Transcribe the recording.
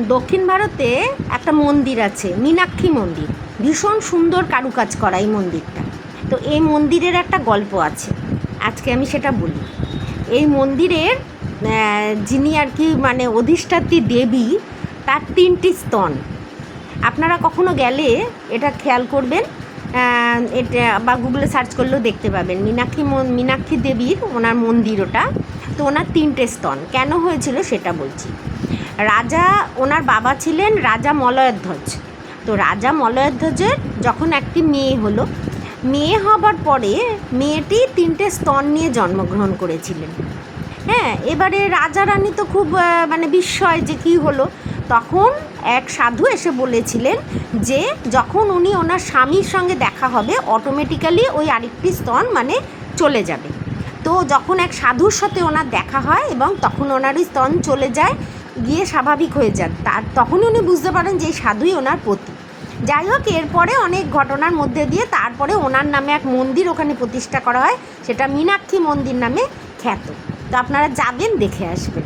দক্ষিণ ভারতে একটা মন্দির আছে, মীনাক্ষী মন্দির। ভীষণ সুন্দর কারুকাজ করা এই মন্দিরটা। তো এই মন্দিরের একটা গল্প আছে, আজকে আমি সেটা বলি। এই মন্দিরের যিনি আর কি মানে অধিষ্ঠাত্রী দেবী, তার 3টি স্তন। আপনারা কখনো গেলে এটা খেয়াল করবেন, এটা বা গুগলে সার্চ করলেও দেখতে পাবেন। মীনাক্ষী দেবীর ওনার মন্দির ওটা। তো ওনার 3টে স্তন কেন হয়েছিল সেটা বলছি। রাজা, ওনার বাবা ছিলেন রাজা মলয়ধ্বজ। তো রাজা মলয়ধ্বজের যখন একটি মেয়ে হলো, মেয়ে হবার পরে মেয়েটি 3টে স্তন নিয়ে জন্মগ্রহণ করেছিলেন। হ্যাঁ, এবারে রাজা রানী তো খুব মানে বিস্ময় যে কী হলো। তখন এক সাধু এসে বলেছিলেন যে যখন উনি ওনার স্বামীর সঙ্গে দেখা হবে অটোমেটিক্যালি ওই আরেকটি স্তন মানে চলে যাবে। তো যখন এক সাধুর সাথে ওনার দেখা হয় এবং তখন ওনারই স্তন চলে যায়, গিয়ে স্বাভাবিক হয়ে যান, তখনই উনি বুঝতে পারেন যে এই সাধুই ওনার পতি। যাই হোক, এরপরে অনেক ঘটনার মধ্যে দিয়ে তারপরে ওনার নামে এক মন্দির ওখানে প্রতিষ্ঠা করা হয়, সেটা মীনাক্ষী মন্দির নামে খ্যাত। তো আপনারা যাবেন, দেখে আসবেন।